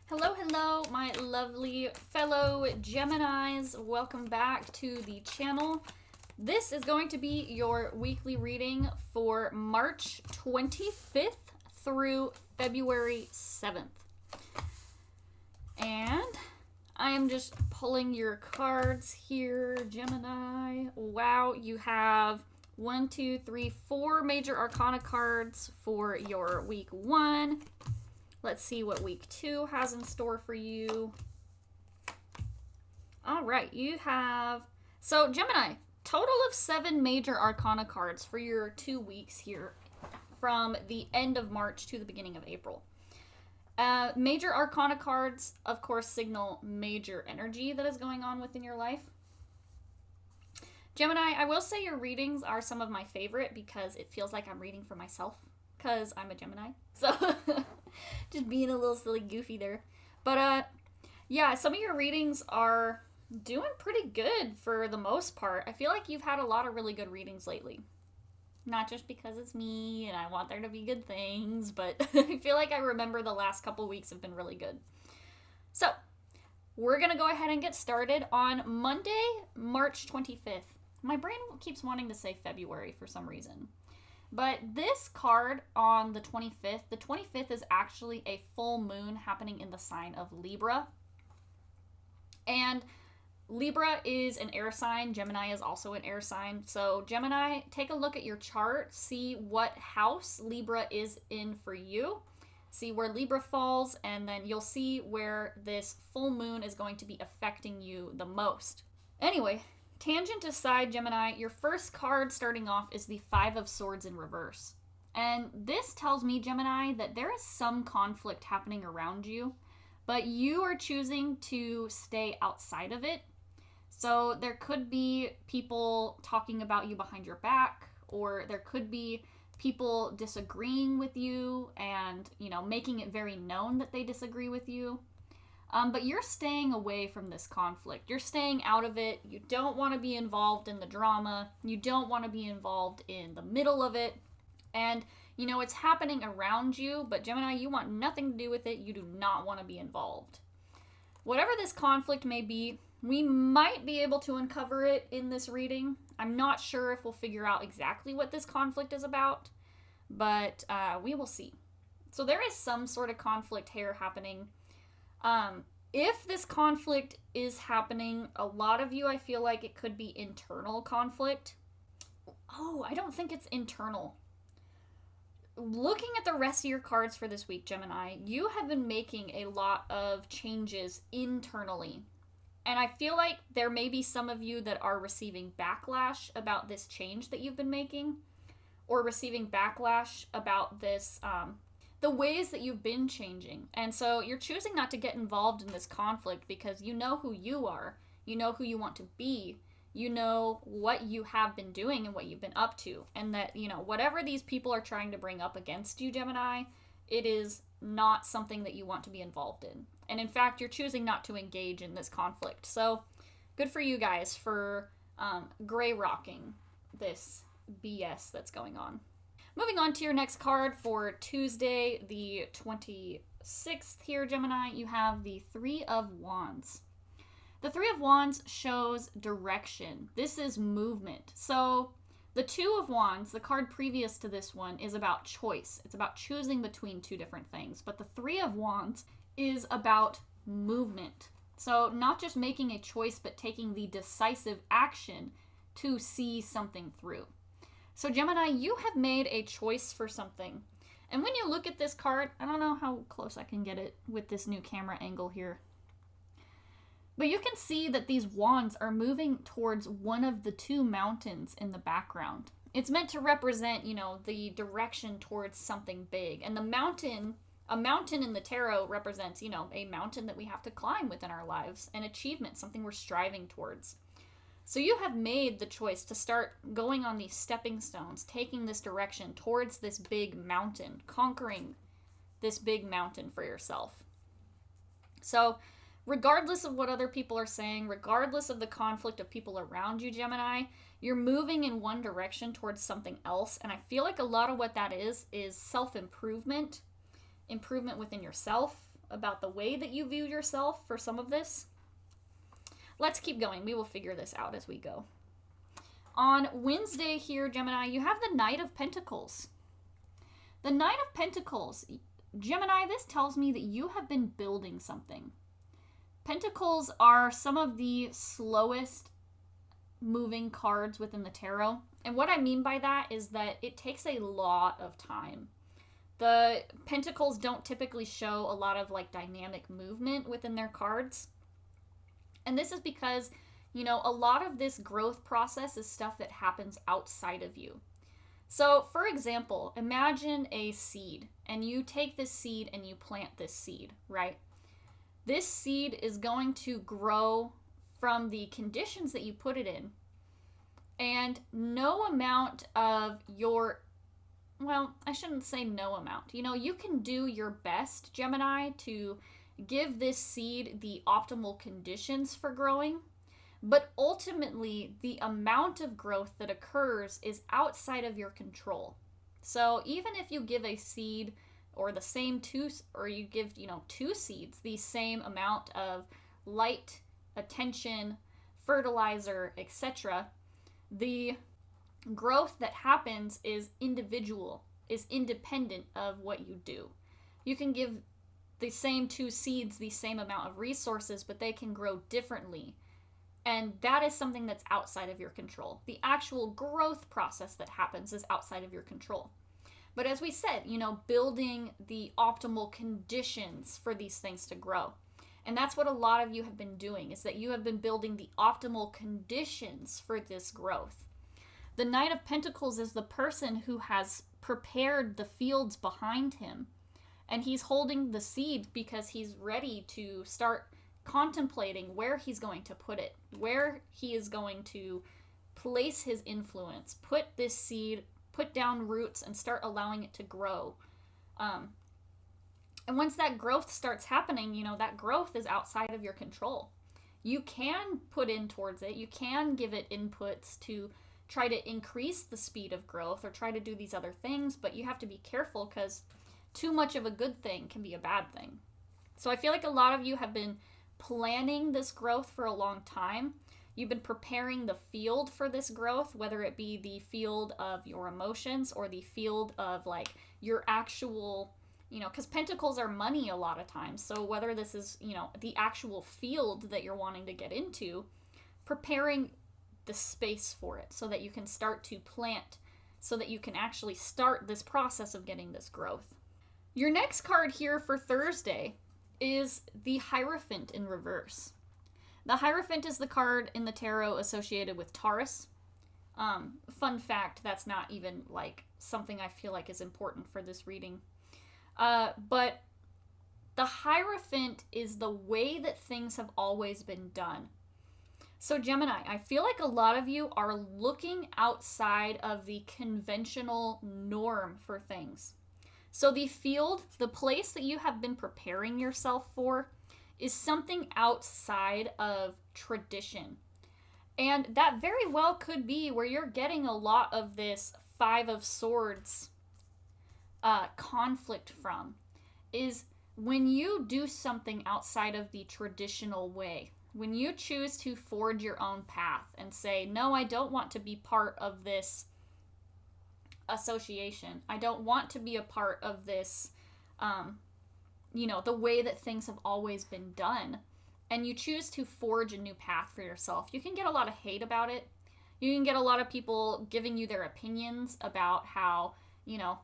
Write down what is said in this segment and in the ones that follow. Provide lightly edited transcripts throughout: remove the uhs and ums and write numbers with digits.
Hello, hello, my lovely fellow Geminis. Welcome back to the channel. This is going to be your weekly reading for March 25th through February 7th. And I am just pulling your cards here, Gemini. Wow, you have 4 major arcana cards for your week 1. Let's see what week 2 has in store for you. All right, you have... So, Gemini, total of 7 major arcana cards for your 2 weeks here from the end of March to the beginning of April. Major arcana cards, of course, signal major energy that is going on within your life. Gemini, I will say your readings are some of my favorite because it feels like I'm reading for myself because I'm a Gemini. So... just being a little silly goofy there. But yeah, some of your readings are doing pretty good for the most part. I feel like you've had a lot of really good readings lately. Not just because it's me and I want there to be good things, but I feel like I remember the last couple weeks have been really good. So, we're going to go ahead and get started on Monday, March 25th. My brain keeps wanting to say February for some reason. But this card on the 25th is actually a full moon happening in the sign of Libra. And Libra is an air sign. Gemini is also an air sign. So Gemini, take a look at your chart. See what house Libra is in for you. See where Libra falls. And then you'll see where this full moon is going to be affecting you the most. Anyway, tangent aside, Gemini, your first card starting off is the 5 of Swords in reverse. And this tells me, Gemini, that there is some conflict happening around you, but you are choosing to stay outside of it. So there could be people talking about you behind your back, or there could be people disagreeing with you and, making it very known that they disagree with you. But you're staying away from this conflict. You're staying out of it. You don't want to be involved in the drama. You don't want to be involved in the middle of it. And, it's happening around you, but Gemini, you want nothing to do with it. You do not want to be involved. Whatever this conflict may be, we might be able to uncover it in this reading. I'm not sure if we'll figure out exactly what this conflict is about, but we will see. So there is some sort of conflict here happening. If this conflict is happening, a lot of you, I feel like it could be internal conflict. Oh, I don't think it's internal. Looking at the rest of your cards for this week, Gemini, you have been making a lot of changes internally. And I feel like there may be some of you that are receiving backlash about this change that you've been making, or receiving backlash about this, the ways that you've been changing. And so you're choosing not to get involved in this conflict because you know who you are. You know who you want to be. You know what you have been doing and what you've been up to. And that, whatever these people are trying to bring up against you, Gemini, it is not something that you want to be involved in. And in fact, you're choosing not to engage in this conflict. So good for you guys for gray rocking this BS that's going on. Moving on to your next card for Tuesday, the 26th here, Gemini, you have the 3 of Wands. The 3 of Wands shows direction. This is movement. So the 2 of Wands, the card previous to this one, is about choice. It's about choosing between 2 different things. But the 3 of Wands is about movement. So not just making a choice, but taking the decisive action to see something through. So Gemini, you have made a choice for something. And when you look at this card, I don't know how close I can get it with this new camera angle here. But you can see that these wands are moving towards one of the 2 mountains in the background. It's meant to represent, the direction towards something big. And a mountain in the tarot represents, a mountain that we have to climb within our lives, an achievement, something we're striving towards. So you have made the choice to start going on these stepping stones, taking this direction towards this big mountain, conquering this big mountain for yourself. So regardless of what other people are saying, regardless of the conflict of people around you, Gemini, you're moving in one direction towards something else. And I feel like a lot of what that is self-improvement, improvement within yourself, about the way that you view yourself for some of this. Let's keep going. We will figure this out as we go. On Wednesday here, Gemini, you have the Knight of Pentacles. The Knight of Pentacles, Gemini, this tells me that you have been building something. Pentacles are some of the slowest moving cards within the tarot. And what I mean by that is that it takes a lot of time. The Pentacles don't typically show a lot of like dynamic movement within their cards. And this is because, you know, a lot of this growth process is stuff that happens outside of you. So, for example, imagine a seed, and you take this seed and you plant this seed, right? This seed is going to grow from the conditions that you put it in. And no amount of your, well, I shouldn't say no amount. You know, you can do your best, Gemini, to give this seed the optimal conditions for growing. But ultimately, the amount of growth that occurs is outside of your control. So even if you give a seed or the same two, or you give, you know, two seeds, the same amount of light, attention, fertilizer, etc., the growth that happens is individual, is independent of what you do. You can give the same two seeds the same amount of resources, but they can grow differently. And that is something that's outside of your control. The actual growth process that happens is outside of your control. But as we said, you know, building the optimal conditions for these things to grow. And that's what a lot of you have been doing, is that you have been building the optimal conditions for this growth. The Knight of Pentacles is the person who has prepared the fields behind him. And he's holding the seed because he's ready to start contemplating where he's going to put it, where he is going to place his influence, put this seed, put down roots, and start allowing it to grow. And once that growth starts happening, you know, that growth is outside of your control. You can put in towards it, you can give it inputs to try to increase the speed of growth or try to do these other things, but you have to be careful because too much of a good thing can be a bad thing. So I feel like a lot of you have been planning this growth for a long time. You've been preparing the field for this growth, whether it be the field of your emotions or the field of like your actual, you know, because pentacles are money a lot of times. So whether this is, you know, the actual field that you're wanting to get into, preparing the space for it so that you can start to plant, so that you can actually start this process of getting this growth. Your next card here for Thursday is the Hierophant in reverse. The Hierophant is the card in the tarot associated with Taurus. Fun fact, that's not even like something I feel like is important for this reading. But the Hierophant is the way that things have always been done. So Gemini, I feel like a lot of you are looking outside of the conventional norm for things. So the field, the place that you have been preparing yourself for, is something outside of tradition. And that very well could be where you're getting a lot of this Five of Swords conflict from, is when you do something outside of the traditional way. When you choose to forge your own path and say, no, I don't want to be part of this association. I don't want to be a part of this, you know, the way that things have always been done. And you choose to forge a new path for yourself. You can get a lot of hate about it. You can get a lot of people giving you their opinions about how, you know,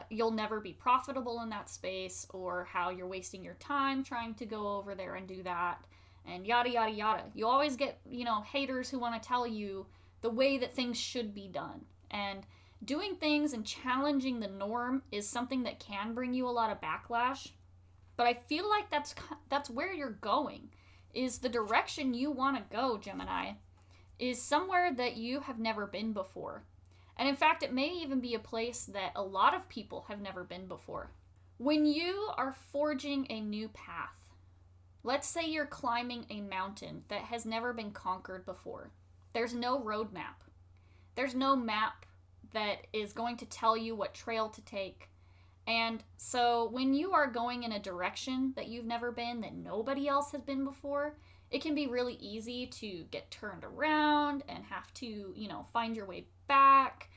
you'll never be profitable in that space, or how you're wasting your time trying to go over there and do that, and yada, yada, yada. You always get, you know, haters who want to tell you the way that things should be done. And doing things and challenging the norm is something that can bring you a lot of backlash. But I feel like that's where you're going, is the direction you want to go, Gemini, is somewhere that you have never been before. And in fact, it may even be a place that a lot of people have never been before. When you are forging a new path, let's say you're climbing a mountain that has never been conquered before. There's no roadmap. There's no map that is going to tell you what trail to take. And so when you are going in a direction that you've never been, that nobody else has been before, it can be really easy to get turned around and have to, find your way back.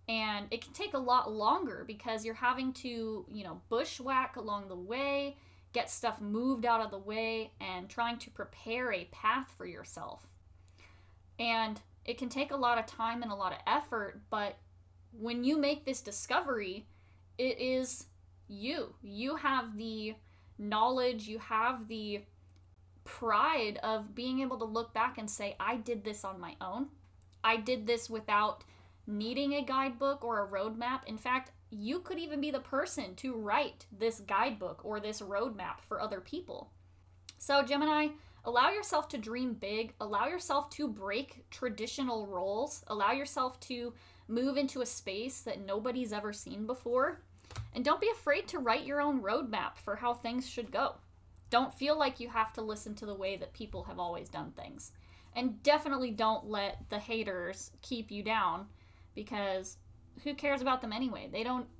And it can take a lot longer because you're having to, bushwhack along the way, get stuff moved out of the way, and trying to prepare a path for yourself. And it can take a lot of time and a lot of effort, but when you make this discovery, it is you. You have the knowledge, you have the pride of being able to look back and say, I did this on my own. I did this without needing a guidebook or a roadmap. In fact, you could even be the person to write this guidebook or this roadmap for other people. So Gemini, allow yourself to dream big, allow yourself to break traditional roles, allow yourself to move into a space that nobody's ever seen before, and don't be afraid to write your own roadmap for how things should go. Don't feel like you have to listen to the way that people have always done things. And definitely don't let the haters keep you down, because who cares about them anyway?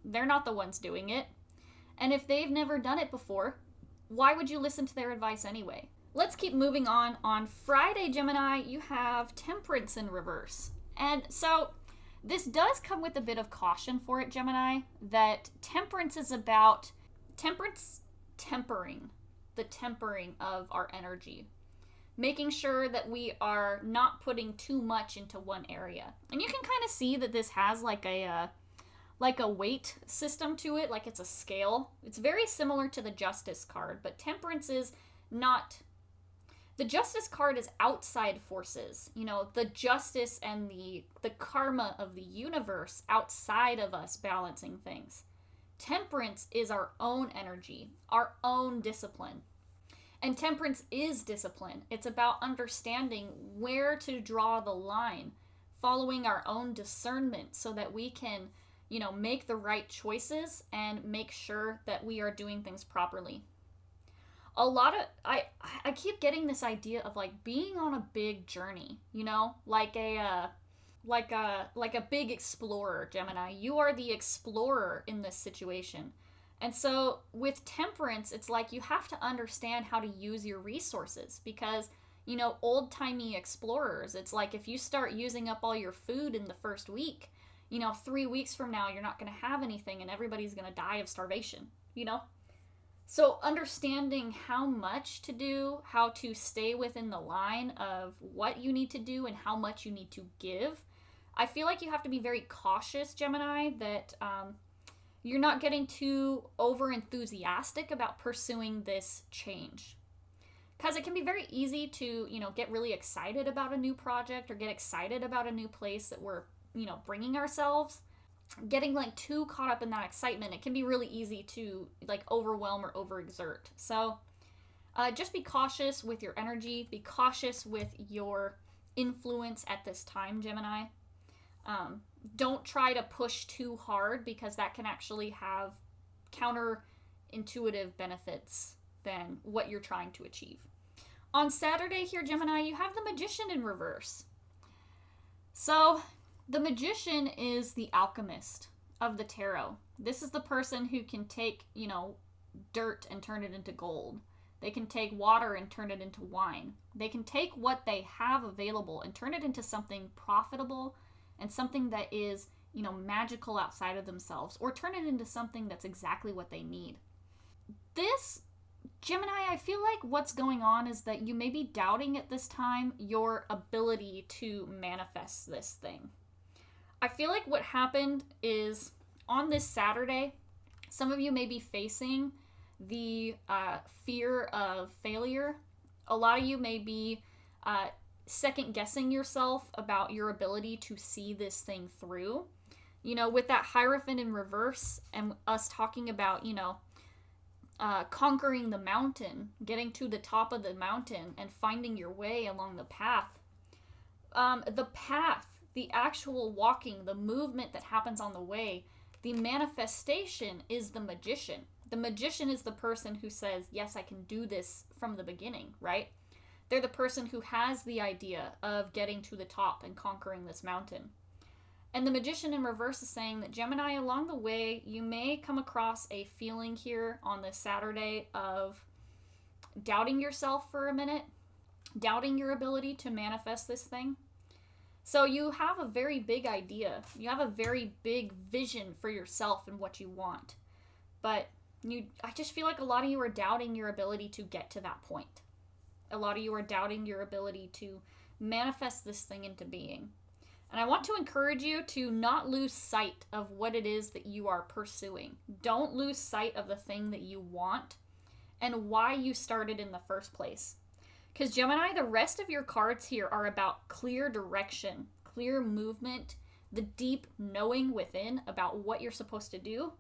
They're not the ones doing it. And if they've never done it before, why would you listen to their advice anyway? Let's keep moving on. On Friday, Gemini, you have Temperance in reverse. And so this does come with a bit of caution for it, Gemini, that Temperance is about tempering of our energy. Making sure that we are not putting too much into one area. And you can kind of see that this has like a weight system to it, like it's a scale. It's very similar to the Justice card, but Temperance is not. The Justice card is outside forces, the justice and the karma of the universe outside of us balancing things. Temperance is our own energy, our own discipline. And Temperance is discipline. It's about understanding where to draw the line, following our own discernment so that we can, make the right choices and make sure that we are doing things properly. I keep getting this idea of like being on a big journey, like a big explorer, Gemini. You are the explorer in this situation. And so with Temperance, it's like you have to understand how to use your resources because, old-timey explorers, it's like if you start using up all your food in the first week, 3 weeks from now, you're not going to have anything and everybody's going to die of starvation, So understanding how much to do, how to stay within the line of what you need to do and how much you need to give. I feel like you have to be very cautious, Gemini, that you're not getting too over enthusiastic about pursuing this change. Because it can be very easy to, get really excited about a new project or get excited about a new place that we're, bringing ourselves. Getting like too caught up in that excitement, it can be really easy to like overwhelm or overexert. So just be cautious with your energy. Be cautious with your influence at this time, Gemini. Don't try to push too hard because that can actually have counterintuitive benefits than what you're trying to achieve. On Saturday here, Gemini, you have the Magician in reverse. So the Magician is the alchemist of the tarot. This is the person who can take, dirt and turn it into gold. They can take water and turn it into wine. They can take what they have available and turn it into something profitable and something that is, magical outside of themselves, or turn it into something that's exactly what they need. This, Gemini, I feel like what's going on is that you may be doubting at this time your ability to manifest this thing. I feel like what happened is on this Saturday, some of you may be facing the fear of failure. A lot of you may be second guessing yourself about your ability to see this thing through. With that Hierophant in reverse and us talking about, conquering the mountain, getting to the top of the mountain and finding your way along the path. The actual walking, the movement that happens on the way, the manifestation is the Magician. The Magician is the person who says, yes, I can do this from the beginning, right? They're the person who has the idea of getting to the top and conquering this mountain. And the Magician in reverse is saying that Gemini, along the way, you may come across a feeling here on this Saturday of doubting yourself for a minute, doubting your ability to manifest this thing. So you have a very big idea. You have a very big vision for yourself and what you want. But I just feel like a lot of you are doubting your ability to get to that point. A lot of you are doubting your ability to manifest this thing into being. And I want to encourage you to not lose sight of what it is that you are pursuing. Don't lose sight of the thing that you want and why you started in the first place. Because Gemini, the rest of your cards here are about clear direction, clear movement, the deep knowing within about what you're supposed to do.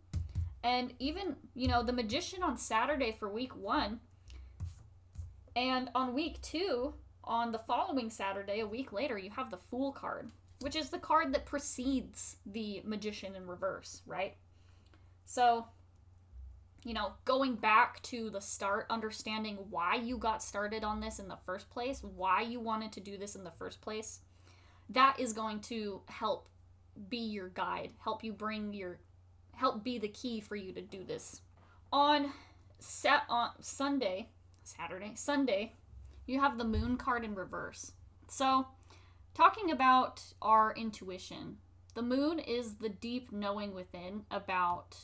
And even, the Magician on Saturday for week 1, and on week 2, on the following Saturday, a week later, you have the Fool card, which is the card that precedes the Magician in reverse, right? So, going back to the start, understanding why you got started on this in the first place, why you wanted to do this in the first place, that is going to help be your guide, help be the key for you to do this. On Sunday, you have the Moon card in reverse. So, talking about our intuition, the Moon is the deep knowing within about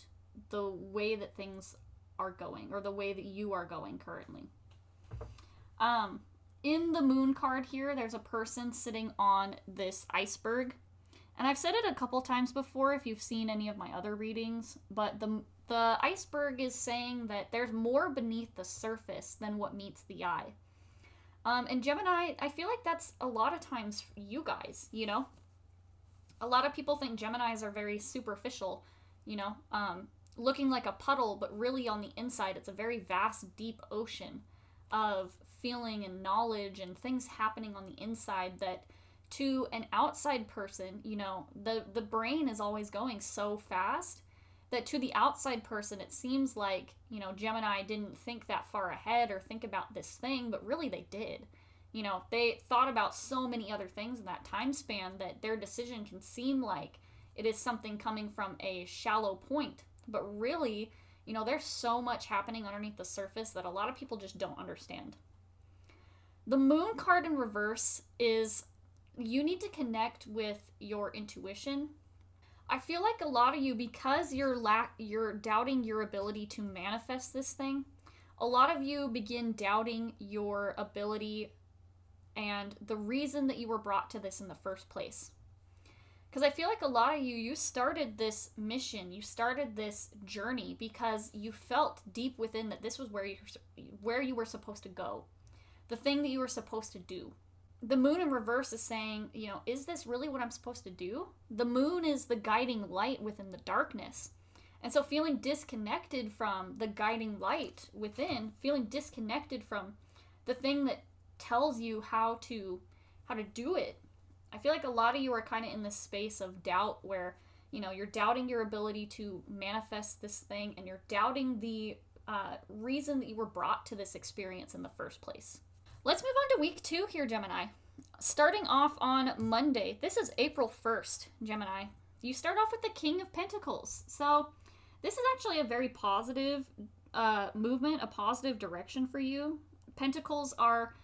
the way that things are going, or the way that you are going currently. In the Moon card here, there's a person sitting on this iceberg. And I've said it a couple times before if you've seen any of my other readings, but the iceberg is saying that there's more beneath the surface than what meets the eye. And Gemini, I feel like that's a lot of times you guys, A lot of people think Geminis are very superficial, looking like a puddle, but really on the inside, it's a very vast, deep ocean of feeling and knowledge and things happening on the inside that to an outside person, the brain is always going so fast that to the outside person, it seems like, Gemini didn't think that far ahead or think about this thing, but really they did. They thought about so many other things in that time span that their decision can seem like it is something coming from a shallow point. But really, there's so much happening underneath the surface that a lot of people just don't understand. The Moon card in reverse is you need to connect with your intuition. I feel like a lot of you, because you're doubting your ability to manifest this thing, a lot of you begin doubting your ability and the reason that you were brought to this in the first place. Because I feel like a lot of you started this mission, you started this journey because you felt deep within that this was where you were supposed to go, the thing that you were supposed to do. The Moon in reverse is saying, is this really what I'm supposed to do? The Moon is the guiding light within the darkness. And so feeling disconnected from the guiding light within, feeling disconnected from the thing that tells you how to do it. I feel like a lot of you are kind of in this space of doubt where, you're doubting your ability to manifest this thing and you're doubting the reason that you were brought to this experience in the first place. Let's move on to week 2 here, Gemini. Starting off on Monday, this is April 1st, Gemini. You start off with the King of Pentacles. So this is actually a very positive movement, a positive direction for you. Pentacles are,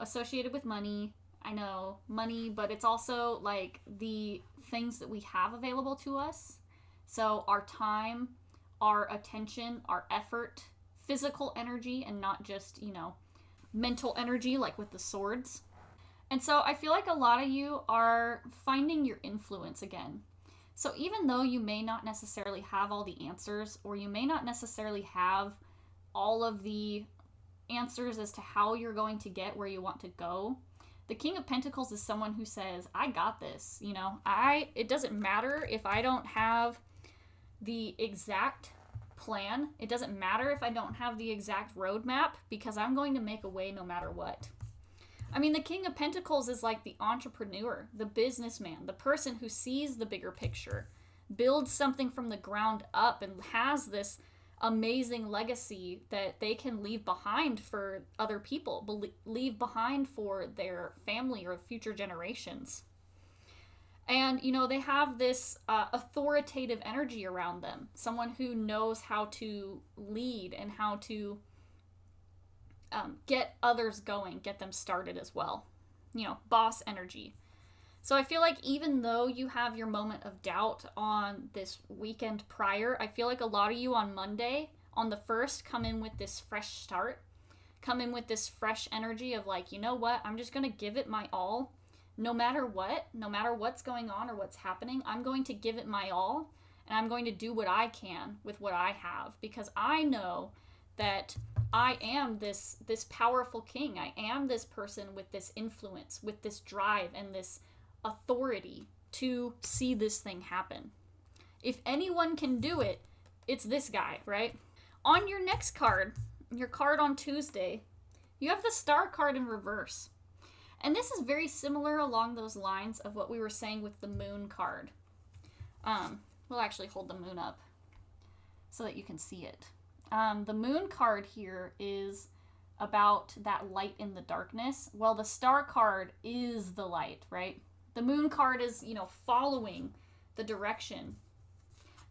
associated with money. I know, money, but it's also like the things that we have available to us. So our time, our attention, our effort, physical energy, and not just, mental energy like with the swords. And so I feel like a lot of you are finding your influence again. So even though you may not necessarily have all the answers, or you may not necessarily have all of the answers as to how you're going to get where you want to go, the King of Pentacles is someone who says, I got this. It doesn't matter if I don't have the exact plan. It doesn't matter if I don't have the exact roadmap, because I'm going to make a way no matter what. I mean, the King of Pentacles is like the entrepreneur, the businessman, the person who sees the bigger picture, builds something from the ground up, and has this amazing legacy that they can leave behind for other people, leave behind for their family or future generations. And, they have this authoritative energy around them. Someone who knows how to lead and how to get others going, get them started as well. Boss energy. So I feel like even though you have your moment of doubt on this weekend prior, I feel like a lot of you on Monday, on the 1st, come in with this fresh start. Come in with this fresh energy of like, you know what? I'm just going to give it my all. No matter what's going on or what's happening, I'm going to give it my all, and I'm going to do what I can with what I have, because I know that I am this powerful king. I am this person with this influence, with this drive and this authority to see this thing happen. If anyone can do it, it's this guy, right? On your next card, your card on Tuesday, you have the Star card in reverse. And this is very similar along those lines of what we were saying with the Moon card. We'll actually hold the Moon up so that you can see it. The Moon card here is about that light in the darkness. Well, the Star card is the light, right? The Moon card is, following the direction.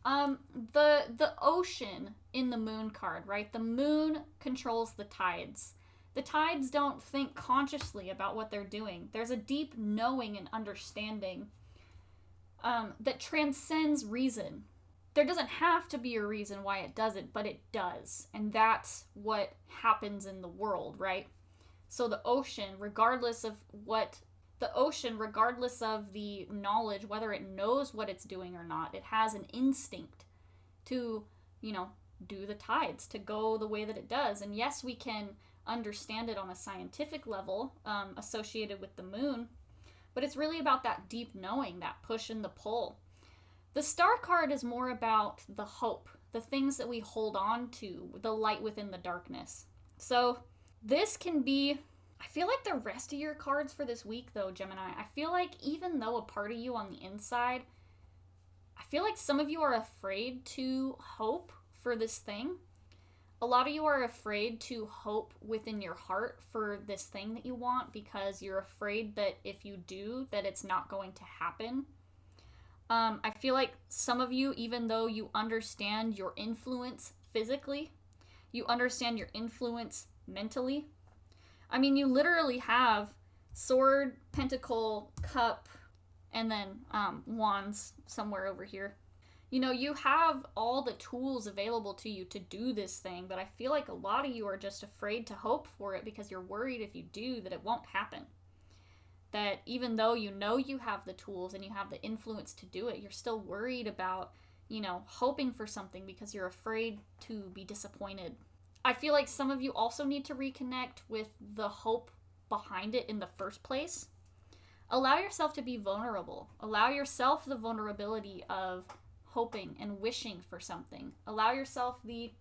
The ocean in the Moon card, right? The Moon controls the tides. The tides don't think consciously about what they're doing. There's a deep knowing and understanding that transcends reason. There doesn't have to be a reason why it doesn't, but it does. And that's what happens in the world, right? So the ocean, regardless of the knowledge, whether it knows what it's doing or not, it has an instinct to, do the tides, to go the way that it does. And yes, we can understand it on a scientific level associated with the moon, but it's really about that deep knowing, that push and the pull. The Star card is more about the hope, the things that we hold on to, the light within the darkness. So this can be, I feel like the rest of your cards for this week though, Gemini, I feel like even though a part of you on the inside, I feel like some of you are afraid to hope for this thing. A lot of you are afraid to hope within your heart for this thing that you want because you're afraid that if you do, that it's not going to happen. I feel like some of you, even though you understand your influence physically, you understand your influence mentally. I mean, you literally have sword, pentacle, cup, and then wands somewhere over here. You have all the tools available to you to do this thing, but I feel like a lot of you are just afraid to hope for it because you're worried if you do that it won't happen. That even though you have the tools and you have the influence to do it, you're still worried about, hoping for something because you're afraid to be disappointed. I feel like some of you also need to reconnect with the hope behind it in the first place. Allow yourself to be vulnerable. Allow yourself the vulnerability of hoping and wishing for something. Allow yourself the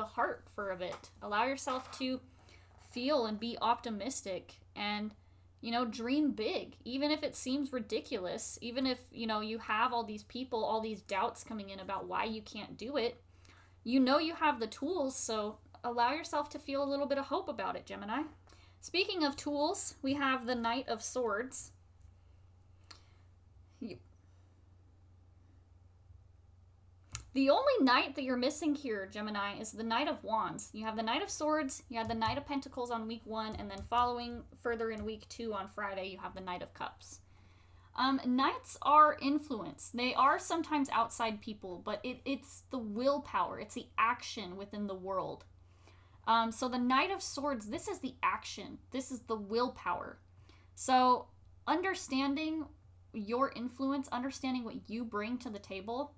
heart for a bit. Allow yourself to feel and be optimistic and, dream big, even if it seems ridiculous, even if, you have all these people, all these doubts coming in about why you can't do it. You have the tools, so allow yourself to feel a little bit of hope about it, Gemini. Speaking of tools, we have the Knight of Swords. The only knight that you're missing here, Gemini, is the Knight of Wands. You have the Knight of Swords, you have the Knight of Pentacles on week 1, and then following further in week 2 on Friday, you have the Knight of Cups. Knights are influence. They are sometimes outside people, but it's the willpower. It's the action within the world. So the Knight of Swords, this is the action. This is the willpower. So understanding your influence, understanding what you bring to the table,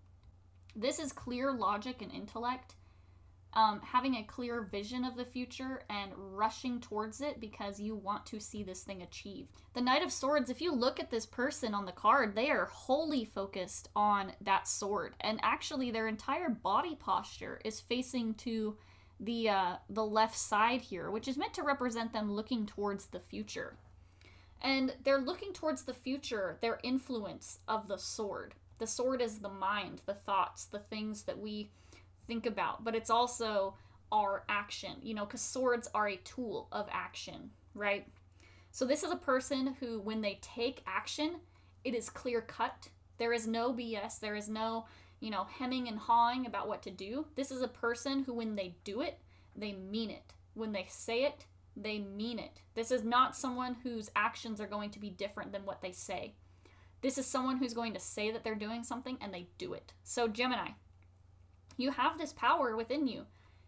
this is clear logic and intellect, having a clear vision of the future and rushing towards it because you want to see this thing achieved. The Knight of Swords, if you look at this person on the card, they are wholly focused on that sword. And actually their entire body posture is facing to the left side here, which is meant to represent them looking towards the future. And they're looking towards the future, their influence of the sword. The sword is the mind, the thoughts, the things that we think about, but it's also our action, because swords are a tool of action, right? So this is a person who, when they take action, It is clear cut. There is no BS. There is no, hemming and hawing about what to do. This is a person who, when they do it, they mean it. When they say it, they mean it. This is not someone whose actions are going to be different than what they say. This is someone who's going to say that they're doing something and they do it. So Gemini, you have this power within you.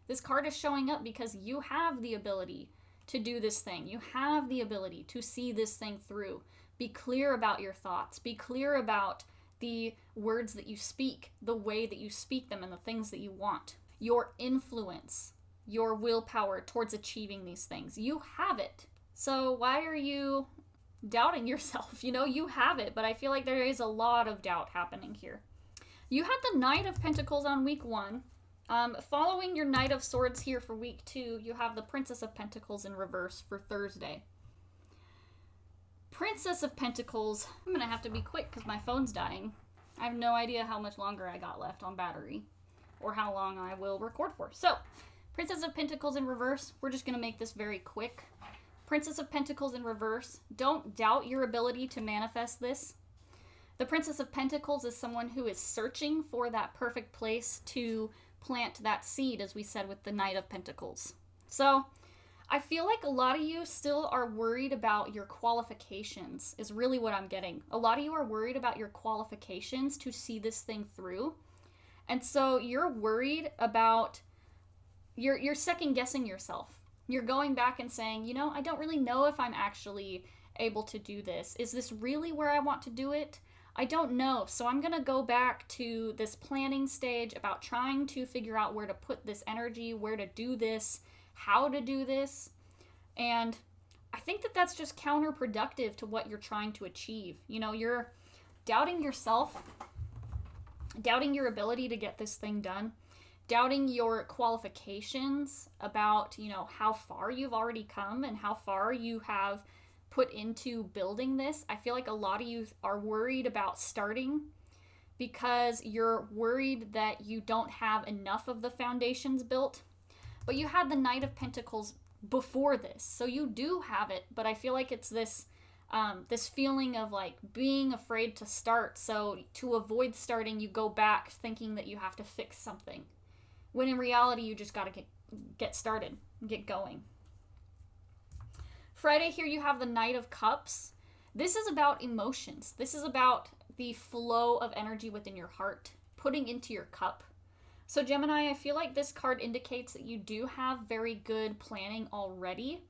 This card is showing up because you have the ability to do this thing. You have the ability to see this thing through. Be clear about your thoughts. Be clear about the words that you speak, the way that you speak them, and the things that you want. Your influence, your willpower towards achieving these things. You have it. So why are you doubting yourself? You have it, but I feel like there is a lot of doubt happening here. You had the Knight of Pentacles on week 1. Following your Knight of Swords here for week 2, you have the Princess of Pentacles in reverse for Thursday. Princess of Pentacles, I'm going to have to be quick because my phone's dying. I have no idea how much longer I got left on battery or how long I will record for. So, Princess of Pentacles in reverse, we're just going to make this very quick. Princess of Pentacles in reverse, don't doubt your ability to manifest this. The Princess of Pentacles is someone who is searching for that perfect place to plant that seed, as we said with the Knight of Pentacles. So, I feel like a lot of you still are worried about your qualifications, is really what I'm getting. A lot of you are worried about your qualifications to see this thing through. And so you're worried about, you're second guessing yourself. You're going back and saying, I don't really know if I'm actually able to do this. Is this really where I want to do it? I don't know. So I'm going to go back to this planning stage about trying to figure out where to put this energy, where to do this, how to do this. And I think that that's just counterproductive to what you're trying to achieve. You're doubting yourself, doubting your ability to get this thing done, doubting your qualifications about, how far you've already come and how far you have put into building this. I feel like a lot of you are worried about starting because you're worried that you don't have enough of the foundations built. But you had the Knight of Pentacles before this, so you do have it, but I feel like it's this this feeling of like being afraid to start, so to avoid starting, you go back thinking that you have to fix something, when in reality, you just got to get started, get going. Friday here, you have the Knight of Cups. This is about emotions. This is about the flow of energy within your heart, putting into your cup. So Gemini, I feel like this card indicates that you do have very good planning already.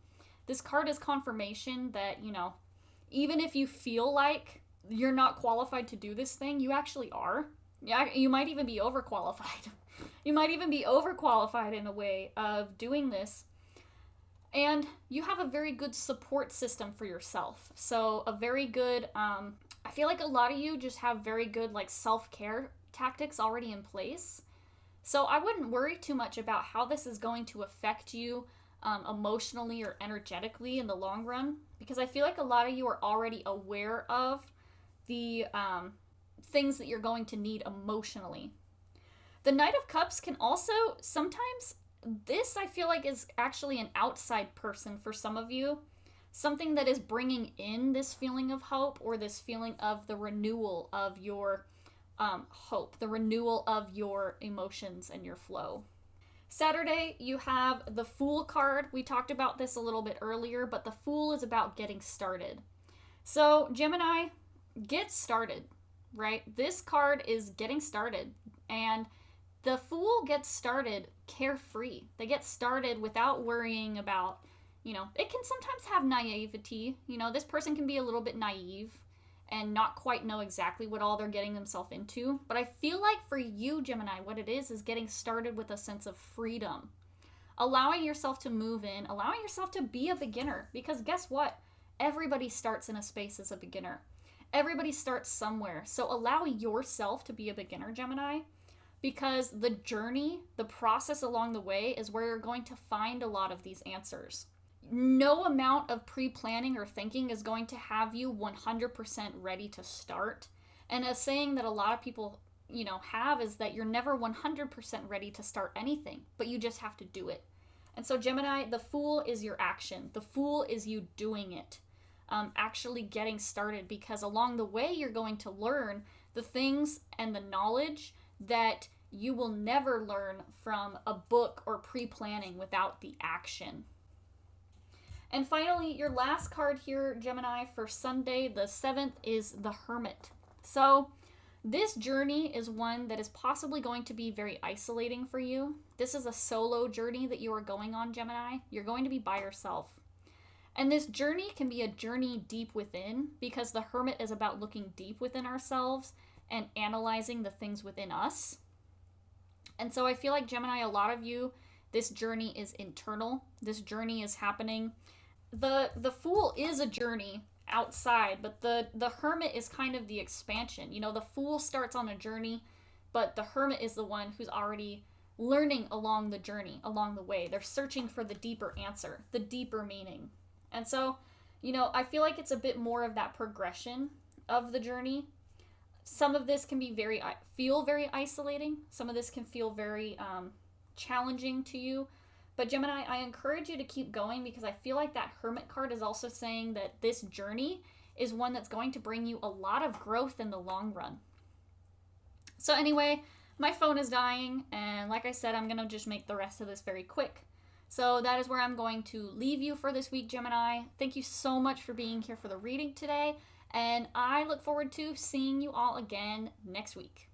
This card is confirmation that, even if you feel like you're not qualified to do this thing, you actually are. Yeah, you might even be overqualified. You might even be overqualified in a way of doing this. And you have a very good support system for yourself. So a very good, I feel like a lot of you just have very good self-care tactics already in place. So I wouldn't worry too much about how this is going to affect you emotionally or energetically in the long run, because I feel like a lot of you are already aware of the things that you're going to need emotionally. The Knight of Cups can also sometimes, this I feel like is actually an outside person for some of you, something that is bringing in this feeling of hope or this feeling of the renewal of your hope, the renewal of your emotions and your flow. Saturday, you have the Fool card. We talked about this a little bit earlier, but the Fool is about getting started. So Gemini, get started, right? This card is getting started, and the Fool gets started carefree. They get started without worrying about, it can sometimes have naivety. This person can be a little bit naive and not quite know exactly what all they're getting themselves into. But I feel like for you, Gemini, what it is getting started with a sense of freedom. Allowing yourself to move in, allowing yourself to be a beginner. Because guess what? Everybody starts in a space as a beginner. Everybody starts somewhere. So allow yourself to be a beginner, Gemini. Because the journey, the process along the way is where you're going to find a lot of these answers. No amount of pre-planning or thinking is going to have you 100% ready to start. And a saying that a lot of people, have is that you're never 100% ready to start anything, but you just have to do it. And so Gemini, the Fool is your action. The Fool is you doing it. actually getting started, because along the way you're going to learn the things and the knowledge that you will never learn from a book or pre-planning without the action. And finally, your last card here, Gemini, for Sunday the 7th is the Hermit. So this journey is one that is possibly going to be very isolating for you. This is a solo journey that you are going on, Gemini. You're going to be by yourself. And this journey can be a journey deep within, because the Hermit is about looking deep within ourselves and analyzing the things within us. And so I feel like, Gemini, a lot of you, this journey is internal. This journey is happening. The Fool is a journey outside, but the Hermit is kind of the expansion. You know, the Fool starts on a journey, but the Hermit is the one who's already learning along the journey, along the way. They're searching for the deeper answer, the deeper meaning. And so, you know, I feel like it's a bit more of that progression of the journey. Some of this can be feel very isolating. Some of this can feel very challenging to you. But Gemini, I encourage you to keep going, because I feel like that Hermit card is also saying that this journey is one that's going to bring you a lot of growth in the long run. So anyway, my phone is dying, and like I said, I'm going to just make the rest of this very quick. So that is where I'm going to leave you for this week, Gemini. Thank you so much for being here for the reading today, and I look forward to seeing you all again next week.